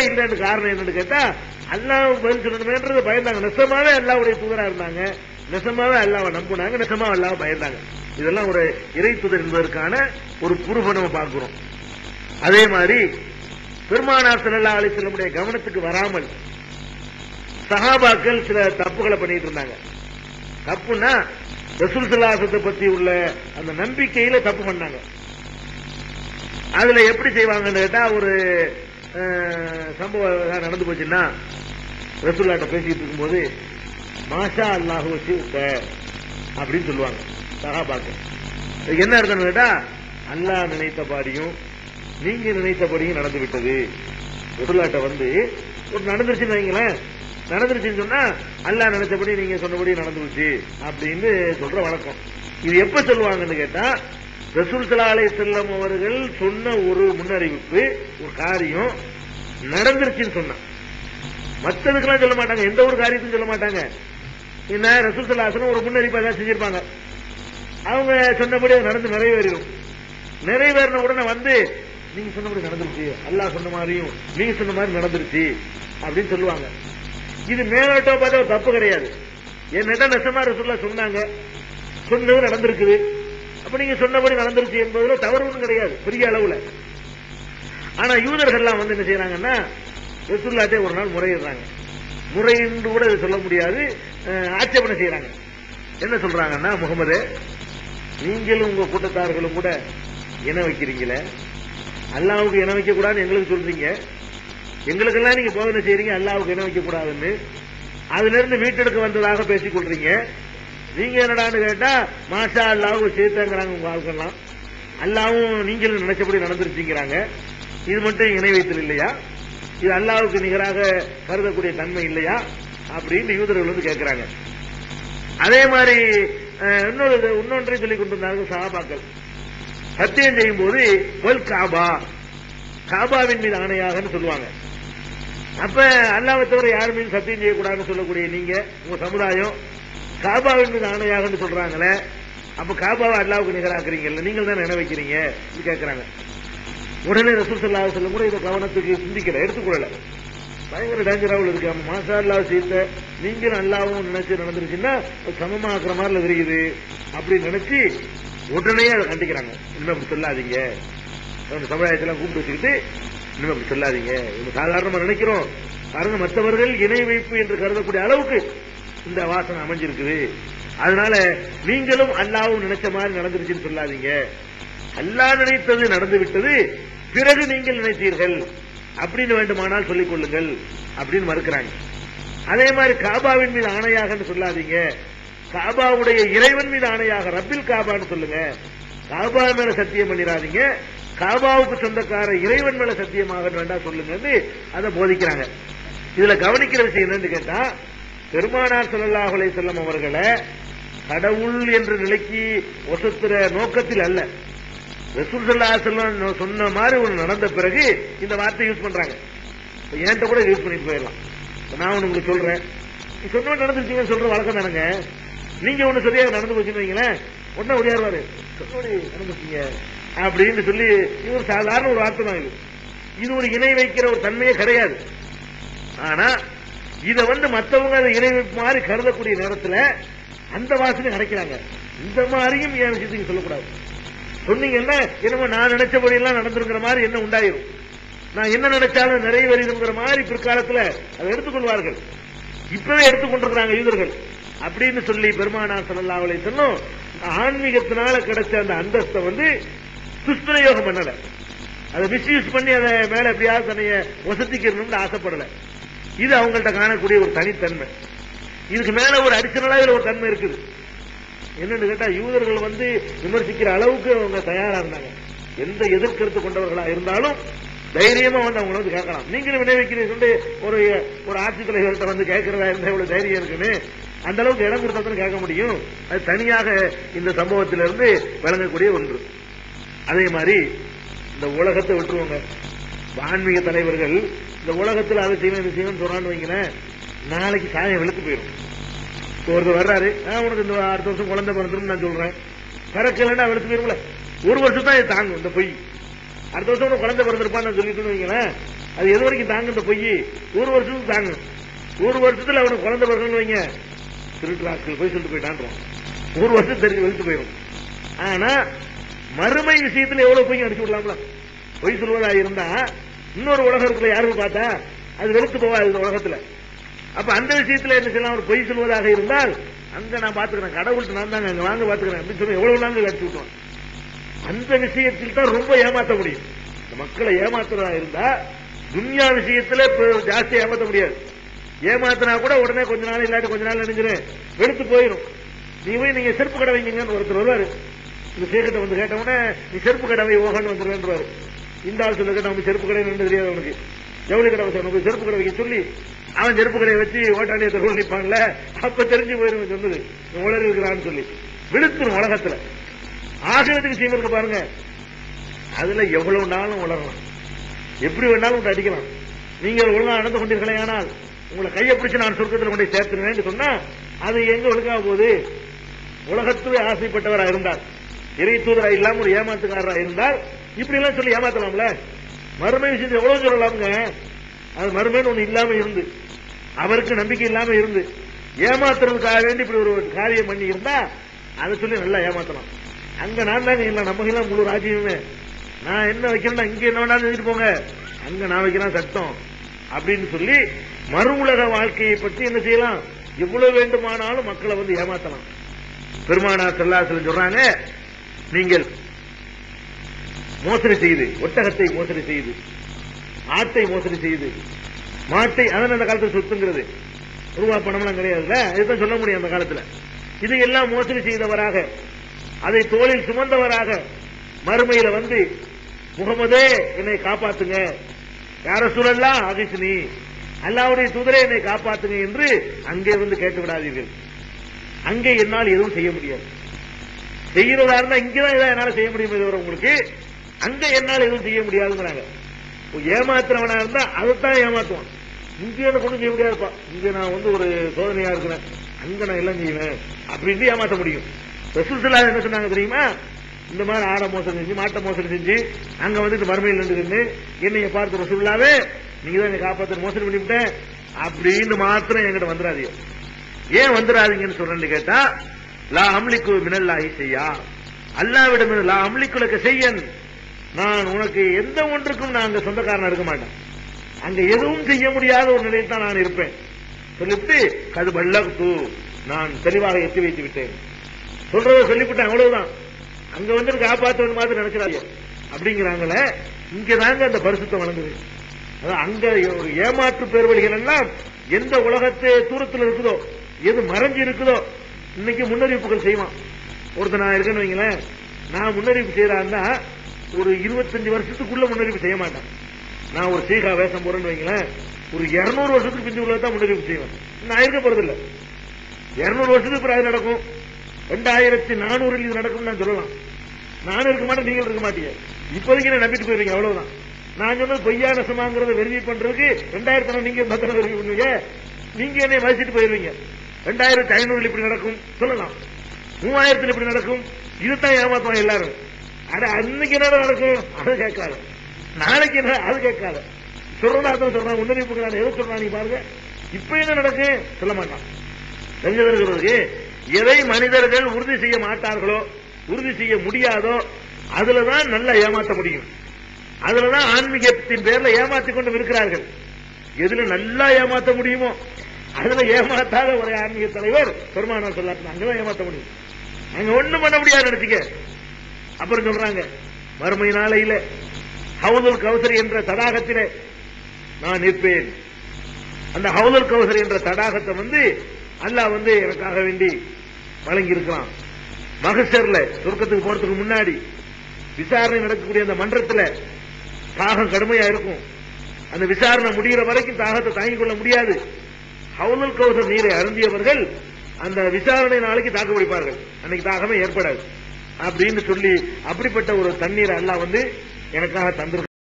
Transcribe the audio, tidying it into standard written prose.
இல்லைன்னு காரணம் என்னன்னு கேட்டா அல்லாஹ் பதில் சொல்லணுமேன்றது பயந்தாங்க. நெசமாவே அல்லாஹ்வுடைய தூதரா இருந்தாங்க, நெசமாவே அல்லாஹ்வை நம்பினாங்க, நெசமாவே அல்லாஹ் பயந்தாங்க. இதெல்லாம் ஒரு இறை தூதர் என்பதற்கான ஒரு ப்ரூஃபை நம்ம பார்க்கிறோம். அதே மாதிரி பெருமானார் ஸல்லல்லாஹு அலைஹி வஸல்லம் கவனத்துக்கு வராமல் சஹாபாக்கள் சில தப்புகளை பண்ணிட்டு இருந்தாங்க. தப்புன்னா ரசூல் ஸல்லல்லாஹு அலைஹி வஸல்லம் பத்தி உள்ள அந்த நம்பிக்கையில தப்பு பண்ணாங்க. அதுல எப்படி செய்வாங்கன்னு கேட்டா ஒரு சம்பவம் நடந்து போச்சுன்னா ரசூலுல்லாஹ்ட்ட பேசிட்டு இருக்கும்போது மாஷா அல்லாஹு வசித்த அப்படின்னு சொல்லுவாங்க சஹாபாக்கள். என்ன அர்த்தம் கேட்டா அல்லாஹ் நினைத்தபடியும் நீங்க நினைத்தபடியும் நடந்து விட்டது. ரசூலுல்லாஹ்ட்ட வந்து ஒரு நடந்துருச்சுன்னு வைங்களேன், நடந்துருச்சுன்னு சொன்னா அல்லாஹ் நினைச்சபடி நீங்க சொன்னபடி நடந்துருச்சு அப்படின்னு சொல்ற வழக்கம். இது எப்ப சொல்லுவாங்கன்னு கேட்டா ரசூல் ஸல்லல்லாஹு அலைஹி வஸல்லம் அவர்கள் சொன்ன ஒரு முன்னறிவிப்பு ஒரு காரியம் நடந்துருச்சுன்னு சொன்னா மற்றதுக்கெல்லாம் சொல்ல மாட்டாங்க, எந்த ஒரு காரியத்தையும் சொல்ல மாட்டாங்க. என்ன ரசூல் ஸல்லல்லாஹு அலைஹி வஸல்லம் ஒரு முன்னறிவிப்பை தான் செஞ்சிருப்பாங்க, அவங்க சொன்னபடி நடந்து நிறைவேறிடும். நிறைவேறின உடனே வந்து நீங்க சொன்னபடி நடந்துருச்சு, அல்லாஹ் சொன்ன மாதிரியும் நீங்க சொன்ன மாதிரி நடந்துருச்சு அப்படின்னு சொல்லுவாங்க. இது மேலோட்டம் பார்த்தா தப்பு கிடையாது. என்னடா நெசமா ரசூலுல்லாஹ் சொன்னாங்க, சொன்னது நடந்திருக்குது, அப்ப நீங்க சொன்னபடி நடந்துருச்சு என்பதுல தவறு ஒன்றும் கிடையாது பெரிய அளவுல. ஆனா யூதர்கள்லாம் வந்து என்ன செய்யறாங்கன்னா ரசூலுல்லாஹ்ட்டே ஒரு நாள் முறையிடுறாங்க. முறையின்று கூட சொல்ல முடியாது, ஆட்சேபனை செய்யறாங்க. என்ன சொல்றாங்கன்னா, முகமது நீங்களும் உங்க கூட்டத்தார்களும் கூட இணை வைக்கிறீங்களே, அல்லாஹ்வுக்கு இணை வைக்க கூடாதுன்னு எங்களுக்கு சொல்றீங்க, எங்களுக்கெல்லாம் நீங்க போதனை செய்றீங்க அல்லாஹ்வுக்கு இணை வைக்க கூடாதுன்னு, அதுல இருந்து வீட்டெடுக்க வந்ததாக பேசிக் கொள்றீங்க. நீங்க என்னடான்னு கேட்டா மாஷா அல்லாஹ்வு சேர்த்தாங்கிறாங்க உங்க ஆட்கள்லாம், அல்லாஹ்வும் நீங்களும் நினைச்சபடி நடந்துருச்சுங்கிறாங்க. இது மட்டும் இணை வைத்தல் இல்லையா, இது அல்லாஹ்வுக்கு நிகராக கருதக்கூடிய தன்மை இல்லையா அப்படின்னு யூதர்கள் வந்து கேட்கிறாங்க. அதே மாதிரி இன்னொன்றை சொல்லிக் கொண்டிருந்தார்கள் சஹாபாக்கள். சத்தியம் செய்யும் போது வல் காபா, காபாவின் மீது ஆணையாக சொல்லுவாங்க. அப்ப அல்லாஹ்வை தவிர யார் மீது சத்தியம் செய்யக்கூடாதுன்னு சொல்லக்கூடிய நீங்க உங்க சமுதாயம் காபாவின் மீது ஆணையாக சொல்றாங்களே, அப்ப காபாவை அல்லாஹ்வுக்கு நிகராக்குறீங்கல்ல, நீங்கள் தான் நினை வைக்கிறீங்க கேட்கிறாங்க. உடனே ரசூல் ஸல்லல்லாஹு அலைஹி வஸல்லம் கூட இதை கவனத்துக்கு சிந்திக்கல, எடுத்துக்கொள்ளல. பயங்கர டேஞ்சராவில் இருக்கு. மாஷா அல்லாஹ் செய்த நீங்களும் அல்லாஹ்வும் நினைச்சு நடந்துருச்சுன்னா சமமாக்குற மாதிரி தெரியுது அப்படின்னு நினைச்சு உடனே அதை கண்டிக்கிறாங்க. இன்னும் அப்படி சொல்லாதீங்க, சமுதாயத்தெல்லாம் கூப்பிட்டு வச்சுக்கிட்டு இன்னும் அப்படி சொல்லாதீங்க, இது சாதாரணமா நினைக்கிறோம் பாருங்க, மற்றவர்கள் இணை வைப்பு என்று கருதக்கூடிய அளவுக்கு இந்த வாசனை அமைஞ்சிருக்குது, அதனால நீங்களும் அல்லாஹ்வும் நினைச்ச மாதிரி நடந்துருச்சுன்னு சொல்லாதீங்க, அல்லாஹ் நினைத்தது நடந்து விட்டது, பிறகு நீங்கள் நினைத்தீர்கள் அப்படின்னு வேண்டுமானால் சொல்லிக் கொள்ளுங்கள் அப்படின்னு மறுக்கிறாங்க. அதே மாதிரி காபாவின் மீது ஆணையாக சொல்லாதீங்க, காபாவுடைய இறைவன் மீது ஆணையாக ரப்பில் காபான்னு சொல்லுங்க, காபா மேல சத்தியம் பண்ணிடாதீங்க, காபாவுக்கு சொந்தக்கார இறைவன் மேல சத்தியமாக வேண்டாம் சொல்லுங்க அதை போதிக்கிறாங்க. இதுல கவனிக்கிற விஷயம் என்னன்னு கேட்டா பெருமானார் ஸல்லல்லாஹு அலைஹி வஸல்லம் அவர்களை கடவுள் என்ற நிலைக்கு ஒசத்துற நோக்கத்தில் அல்ல, ரசூல் ஸல்லல்லாஹு அலைஹி வஸல்லம் சொன்ன மாதிரி ஒன்று நடந்த பிறகு இந்த வார்த்தை யூஸ் பண்றாங்க. என்கிட்ட கூட யூஸ் பண்ணிட்டு போயிடலாம். நான் ஒன்று உங்களுக்கு சொல்றேன், நீ சொன்ன நடந்துருச்சீங்க சொல்ற வழக்கம் தானுங்க, நீங்க ஒண்ணு சரியாக நடந்து போச்சுன்னு வைங்களேன், உடனே ஒடியாருவாரு சொன்னபடி நடந்துருச்சீங்க அப்படின்னு சொல்லி, இது ஒரு சாதாரண ஒரு வார்த்தை தான். இது ஒரு இணை வைக்கிற ஒரு தன்மையே கிடையாது. ஆனா இதை வந்து மற்றவங்க அதை இணை வைப்பு மாதிரி கருதக்கூடிய நேரத்தில் அந்த வாசனை கிடைக்கிறாங்க. இந்த மாதிரியும் என் விஷயத்துக்கு சொல்லக்கூடாது. சொன்னீங்கன்னா என்னமோ நான் நினைச்சபடி எல்லாம் நடந்திருக்கிற மாதிரி என்ன உண்டாயிரும், நான் என்ன நினைச்சாலும் நிறைவேறிங்கிற மாதிரி பிற்காலத்தில் அதை எடுத்துக்கொள்வார்கள். இப்பவே எடுத்துக்கொண்டிருக்கிறாங்க யூதர்கள் அப்படின்னு சொல்லி பெருமானார் ஸல்லல்லாஹு அலைஹி வஸல்லம் ஆன்மீகத்தினால கிடைச்ச அந்த அந்தஸ்தை வந்து துஷ்பிரயோகம் பண்ணல, அதை மிஸ்யூஸ் பண்ணி அதை மேல எப்படியாவது தன்னைய வசதிக்கணும்னு ஆசைப்படல. இது அவங்கள்ட்ட காணக்கூடிய ஒரு தனித்தன்மை. இதுக்கு மேல ஒரு அடிஷனலா ஒரு தன்மை இருக்குது. என்னன்னு கேட்டா யூதர்கள் வந்து விமர்சிக்கிற அளவுக்கு அவங்க தயாரா இருந்தாங்க. எந்த எதிர்கருத்து கொண்டவர்களா இருந்தாலும் தைரியமா வந்து அவங்க வந்து கேட்கலாம். நீங்களும் விளைவிக்கிறீங்க ஒரு ஆட்சி தலைவர்கிட்ட வந்து கேட்கிறதா இருந்தா எவ்வளவு தைரியம் இருக்குன்னு அந்த அளவுக்கு இடம் கொடுத்தா கேட்க முடியும். அது தனியாக இந்த சம்பவத்திலிருந்து விளங்கக்கூடிய ஒன்று. அதே மாதிரி இந்த உலகத்தை விட்டுருவாங்க, ஆன்மீக தலைவர்கள் இந்த உலகத்தில் அதை செய்யணும் இது செய்யணும் சொல்றான்னு வைங்களேன், நாளைக்கு சாயம் வெளுத்து போயிடும். ஒருத்தர் வர்றாரு, உனக்கு இந்த அடுத்த வருஷம் குழந்தை பிறந்துரும் நான் சொல்றேன், பிறக்கலன்னா வெளுத்து போயிரும்ல, ஒரு வருஷம் தான் தாங்கும் இந்த பொய். அடுத்த வருஷம் குழந்தை பிறந்திருப்பான்னு சொல்லிட்டு வைங்களேன், அது எது வரைக்கும் தாங்க இந்த பொய்? ஒரு வருஷத்துக்கு தாங்க. ஒரு வருஷத்துல அவனுக்கு குழந்தை பிறக்கணும்னு வைங்க, திருட்டு ஆட்கள் போய் சொல்லிட்டு போயிட்டான், ஒரு வருஷம் தெரிஞ்சு வெளுத்து போயிடும். ஆனா மறுமை விஷயத்துல எவ்வளவு பொய் அடிச்சு விடலாம்ல? பொய் சொல்வதாக இருந்தா இன்னொரு உலகத்துல யாரும் பார்த்தா அது வெளுத்து போவாது இந்த உலகத்துல. அப்ப அந்த விஷயத்துல என்ன செய்யலாம்? ஒரு பொய் சொல்வதாக இருந்தால் அங்க நான் பாத்துக்கிறேன், கடவுள்கிட்ட நான் தாங்க அங்க வாங்க பாத்துக்கிறேன் அப்படின்னு சொல்லி எவ்வளவு நாங்க அடிச்சு விட்டோம். அந்த விஷயத்தில் தான் ரொம்ப ஏமாற்ற முடியும். மக்களை ஏமாத்துறதா இருந்தா துன்யா விஷயத்துல ஜாஸ்தி ஏமாற்ற முடியாது. ஏமாத்தினா கூட உடனே கொஞ்ச நாள் இல்லாட்டி கொஞ்ச நாள் நினைஞ்சிரும், வெளுத்து போயிடும். நீ போய் நீங்க செருப்பு கடை வைங்கன்னு ஒருத்தர் வருவாரு, இந்த சேகத்தை வந்து கேட்டவுடனே நீ செருப்பு கடை ஓகன்னு வந்துருவேன்றாரு. இந்த ஆள் சொல்ல கேட்ட அவங்க செருப்பு கடை நின்று தெரியாது அவனுக்கு, ஜவுளி கடை வச்சு செருப்பு கடை வைக்க சொல்லி அவன் செருப்பு கடையை வச்சு ஓட்டாண்டிய தெருவில் நிற்பான்ல, அப்ப தெரிஞ்சு போயிடும் சொன்னது உலர் இருக்கிறான்னு சொல்லி விழுத்துரும் உலகத்துல. ஆகிரத்துக்கு விஷயம் இருக்கு பாருங்க, அதுல எவ்வளவு நாளும் உலரலாம், எப்படி வேணாலும் அடிக்கலாம். நீங்கள் ஒழுங்கா நடந்து கொண்டீர்களே ஆனால் உங்களை கையை பிடிச்சு நான் சொர்க்கத்தில் கொண்டு சேர்த்துருவேன் சொன்னா அது எங்க ஒழுங்கா போகுது? உலகத்துவே ஆசைப்பட்டவரா இருந்தால், இறை தூதரா இல்லாம ஒரு ஏமாத்துக்காரரா இருந்தால் இப்படி எல்லாம் சொல்லி ஏமாத்தலாம்ல? மறுமை விஷயத்தை எவ்வளவு சொல்லலாமுங்க. அது மறுமைன்னு ஒண்ணு இல்லாம இருந்து, அவருக்கு நம்பிக்கை இல்லாம இருந்து ஏமாத்துறதுக்காக வேண்டி இப்படி ஒரு காரியம் பண்ணி இருந்தா அதை சொல்லி நல்லா ஏமாத்தலாம். அங்க நான் தாங்க இல்லை, நம்ம எல்லாம் முழு ராஜ்யமே, நான் என்ன வைக்கிறேன்னா இங்க என்ன வேணாலும் எழுதிட்டு போங்க, அங்க நான் வைக்கிறேன் சட்டம் அப்படின்னு சொல்லி மறு உலக வாழ்க்கையை பற்றி என்ன செய்யலாம்? எவ்வளவு வேண்டுமானாலும் மக்களை வந்து ஏமாத்தலாம். பெருமானார் ஸல்லல்லாஹு அலைஹி வஸல்லம் சொல்றாங்க, நீங்கள் மோசடி செய்து, ஒட்டகத்தை மோசடி செய்து, ஆட்டை மோசடி செய்து, மாட்டை, அதான் அந்த காலத்தில் சொத்துங்கிறது ரூபா பணம்லாம் கிடையாதுல்ல, இதுதான் சொல்ல முடியும் அந்த காலத்தில். இது எல்லாம் மோசடி செய்தவராக, அதை தோளில் சுமந்தவராக மறுமையில வந்து முகமதே என்னை காப்பாத்துங்க, யார சூழல்லாம் ஆகிஸ்னி, அல்லாஹ்வுடைய தூதரே என்னை காப்பாத்துங்க என்று அங்கே வந்து கேட்டு விடாதீர்கள். அங்கே என்னால் எதுவும் செய்ய முடியாது. செய்யறதா இருந்தா இங்கதான் இதான் என்னால செய்ய முடியும், உங்களுக்கு அங்க என்னால் எதுவும் செய்ய முடியாதுங்கிறாங்க. ஏமாத்துறவனா இருந்தா அதைத்தான் ஏமாத்துவான். இங்கே கொண்டு செய்ய முடியாதுப்பா, இங்க நான் வந்து ஒரு சோதனையா இருக்கிறேன், அங்க நான் எல்லாம் செய்வேன் அப்படின்னு ஏமாற்ற முடியும். ரசூல் ஸல்லல்லாஹு அலைஹி வஸல்லம் என்ன சொன்னாங்க தெரியுமா? இந்த மாதிரி ஆட மோசடி செஞ்சு, மாட்டை மோசடி செஞ்சு அங்க வந்து மறுமையில் நின்று என்னைய பார்த்து ரசூலுல்லாஹ்வே நீங்க தான் என்னை காப்பாற்ற மோசடி பண்ணிவிட்டேன் அப்படின்னு மாத்திரம் என்கிட்ட வந்துடாதீங்க. ஏன் வந்துடாதீங்கன்னு சொல்றேன்னு கேட்டா, லா அம்லிக்கு மினல்லாஹி செய்யா, அல்லாஹ்விடம் லா அம்லிக்குலக செய்யன், நான் உனக்கு எந்த ஒன்றுக்கும் நான் அங்க சொந்தக்காரனா இருக்க மாட்டேன், அங்க எதுவும் செய்ய முடியாத ஒரு நிலையில் தான் நான் இருப்பேன் சொல்லிவிட்டு அது பல்லகு, நான் தெளிவாக எத்தி வைத்து விட்டேன் சொல்றத சொல்லிவிட்டேன், அவ்வளவுதான். அங்க வந்து காப்பாற்ற மாதிரி நினைக்கிறாங்க அப்படிங்கிறாங்களே, இங்கதாங்க அந்த பரிசுத்தம் வழங்குது. அங்க ஒரு ஏமாற்று பேர்வழிகள் எல்லாம் எந்த உலகத்து தூரத்தில் இருக்குதோ, எது மறைஞ்சு இருக்குதோ, இன்னைக்கு முன்னறிவிப்புகள் செய்வான். ஒருத்தர் நான் இருக்கேன்னு வைங்களேன், நான் முன்னறிவிப்பு செய்யறான்னா ஒரு 25 வருஷத்துக்குள்ள முன்னறிவிப்பு செய்ய மாட்டேன். நான் ஒரு சீகா வேஷம் போறேன்னு வைங்களேன், ஒரு 200 வருஷத்துக்கு பிஞ்சு உள்ளதான் முன்னறிவிப்பு செய்வேன். நான் இருக்க போறதில்லை. 200 வருஷத்துக்கு பிறகு நடக்கும், 2400 இது நடக்கும் நான் சொல்லலாம். நானும் இருக்க மாட்டேன், நீங்கள் இருக்க மாட்டீங்க. இப்போதைக்கு நான் நம்பிட்டு போயிருவீங்க, அவ்வளவுதான். நான் சொன்னது பொய்யா நெசமாங்கிறத வெரிஃபை பண்றதுக்கு 2000 நீங்க பத்திரம் வெரிஃபை பண்ணுவீங்க, நீங்க என்னை மதிச்சிட்டு போயிருவீங்க. 2500 இப்படி நடக்கும் சொல்லலாம், 3000 இப்படி நடக்கும், இதுதான் ஏமாத்துவாங்க எல்லாரும். அட அன்னைக்கு என்ன நடக்கும் அது கேட்காது, நாளைக்கு என்ன அது கேட்காது, சொல்றதா சொல்றான் முன்னறிவிப்புக்கு நான் எதை சொல்றான் நீ பாருங்க. இப்ப என்ன நடக்கும் சொல்ல மாட்டான். தெரிஞ்சதற்கு எதை மனிதர்கள் உறுதி செய்ய மாட்டார்களோ, உறுதி செய்ய முடியாதோ, அதுலதான் நல்லா ஏமாற்ற முடியும். அதுலதான் ஆன்மீகத்தின் பேர்ல ஏமாற்றிக் கொண்டு இருக்கிறார்கள். எதுல நல்லா ஏமாற்ற முடியுமோ அதுல ஏமாத்தாத ஒரு ஆன்மீக தலைவர் பெருமானார் ஸல்லல்லாஹு அலைஹி வஸல்லம், அங்கதான் ஏமாற்ற முடியும், அங்க ஒண்ணும் பண்ண முடியாது நினைச்சுக்க. அப்புறம் சொல்றாங்க, மறுமை நாளையில ஹவுதுல் கௌசர் என்ற தடாகத்திலே நான் நிற்பேன். அந்த ஹவுதுல் கௌசர் என்ற தடாகத்தை வந்து அல்லாஹ் வந்து எனக்காக வேண்டி வழங்கி இருக்கிறான். மஹ்ஷர்ல சொர்க்கத்துக்கு போறதுக்கு முன்னாடி விசாரணை நடக்கக்கூடிய அந்த மன்றத்தில் தாகம் கடுமையா இருக்கும். அந்த விசாரணை முடிகிற வரைக்கும் தாகத்தை தாங்கிக் கொள்ள முடியாது. ஹவுதுல் கௌசர் நீரை அருந்தியவர்கள் அந்த விசாரணை நாளைக்கு தாக்கு பிடிப்பார்கள், அன்னைக்கு தாகமே ஏற்படாது அப்படின்னு சொல்லி அப்படிப்பட்ட ஒரு தண்ணீரை அல்லாஹ் வந்து எனக்காக தந்திருக்க.